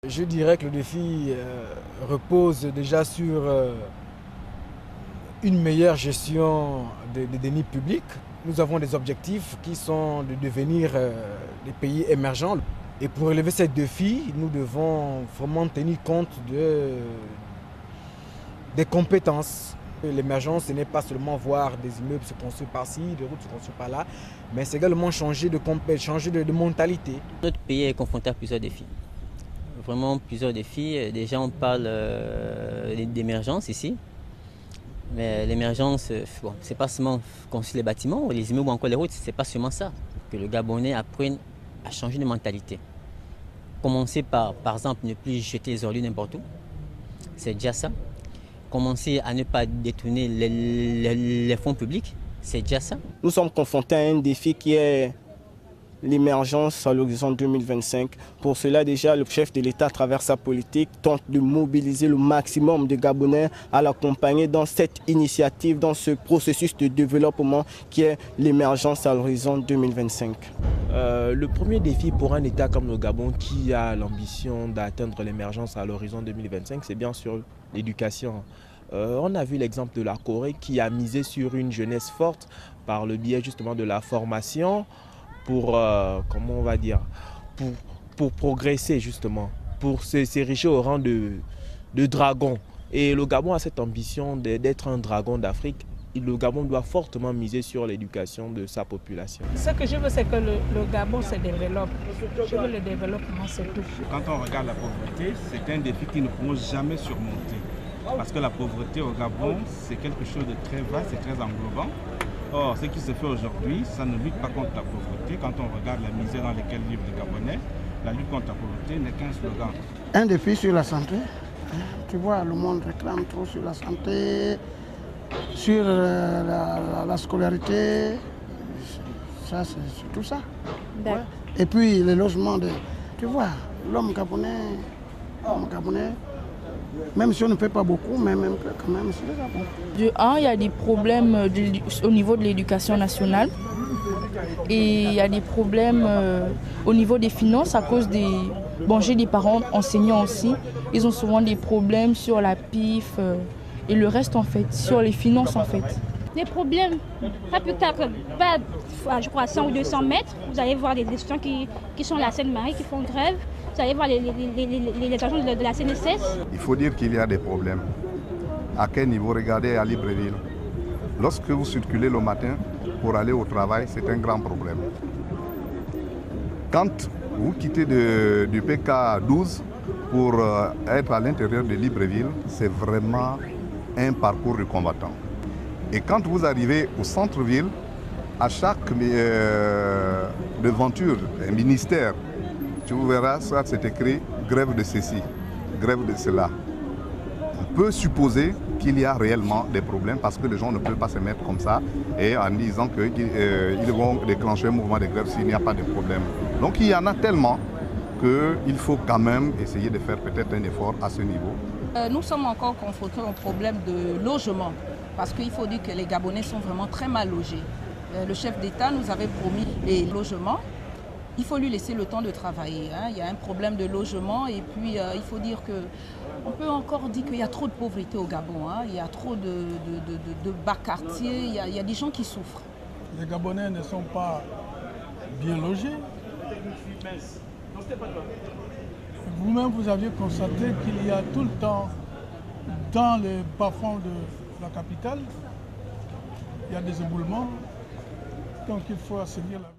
Je dirais que le défi repose déjà sur une meilleure gestion des deniers publics. Nous avons des objectifs qui sont de devenir des pays émergents. Et pour relever ces défis, nous devons vraiment tenir compte des compétences. L'émergence, ce n'est pas seulement voir des immeubles se construire par-ci, des routes se construire par-là, mais c'est également changer de mentalité. Notre pays est confronté à plusieurs défis. Vraiment plusieurs défis. Déjà, on parle d'émergence ici. Mais l'émergence, bon, c'est pas seulement construire les bâtiments, ou les immeubles ou encore les routes, c'est pas seulement ça. Que le Gabonais apprenne à changer de mentalité. Commencer par exemple, ne plus jeter les ordures n'importe où. C'est déjà ça. Commencer à ne pas détourner les fonds publics, c'est déjà ça. Nous sommes confrontés à un défi qui est l'émergence à l'horizon 2025. Pour cela, déjà, le chef de l'État, à travers sa politique, tente de mobiliser le maximum de Gabonais à l'accompagner dans cette initiative, dans ce processus de développement qui est l'émergence à l'horizon 2025. Le premier défi pour un État comme le Gabon qui a l'ambition d'atteindre l'émergence à l'horizon 2025, c'est bien sûr l'éducation. On a vu l'exemple de la Corée qui a misé sur une jeunesse forte par le biais justement de la formation pour, comment on va dire, pour progresser justement, pour s'ériger au rang de dragon. Et le Gabon a cette ambition d'être un dragon d'Afrique. Le Gabon doit fortement miser sur l'éducation de sa population. Ce que je veux, c'est que le Gabon se développe. Je veux le développement, c'est tout. Quand on regarde la pauvreté, c'est un défi qui ne pourront jamais surmonter. Parce que la pauvreté au Gabon, c'est quelque chose de très vaste et très englobant. Or, ce qui se fait aujourd'hui, ça ne lutte pas contre la pauvreté. Quand on regarde la misère dans laquelle vivent les Gabonais, la lutte contre la pauvreté n'est qu'un slogan. Un défi sur la santé. Tu vois, le monde réclame trop sur la santé, sur la scolarité. Ça, c'est tout ça. Ouais. Et puis, le logement tu vois, l'homme gabonais, même si on ne fait pas beaucoup, mais même quand même, c'est déjà bon. De un, il y a des problèmes au niveau de l'éducation nationale. Et il y a des problèmes au niveau des finances à cause des... Bon, j'ai des parents enseignants aussi. Ils ont souvent des problèmes sur la PIF et le reste en fait, sur les finances en fait. Des problèmes, pas plus tard que, je crois, 100 ou 200 mètres, vous allez voir des étudiants qui sont à la Seine-Marie, qui font grève. Vous allez voir les agents de la CNSS. Il faut dire qu'il y a des problèmes. À quel niveau? Regardez à Libreville. Lorsque vous circulez le matin pour aller au travail, c'est un grand problème. Quand vous quittez du PK 12 pour être à l'intérieur de Libreville, c'est vraiment un parcours de combattant. Et quand vous arrivez au centre-ville, à chaque devanture, un ministère, tu verras, soit c'est écrit grève de ceci, grève de cela. On peut supposer qu'il y a réellement des problèmes parce que les gens ne peuvent pas se mettre comme ça et en disant qu'ils vont déclencher un mouvement de grève s'il n'y a pas de problème. Donc il y en a tellement qu'il faut quand même essayer de faire peut-être un effort à ce niveau. Nous sommes encore confrontés au problème de logement parce qu'il faut dire que les Gabonais sont vraiment très mal logés. Le chef d'État nous avait promis les logements. Il faut lui laisser le temps de travailler. Il y a un problème de logement et puis il faut dire qu'on peut encore dire qu'il y a trop de pauvreté au Gabon. Il y a trop de bas quartiers, il y a des gens qui souffrent. Les Gabonais ne sont pas bien logés. Vous-même, vous aviez constaté qu'il y a tout le temps, dans les bas-fonds de la capitale, il y a des éboulements. Donc il faut assainir la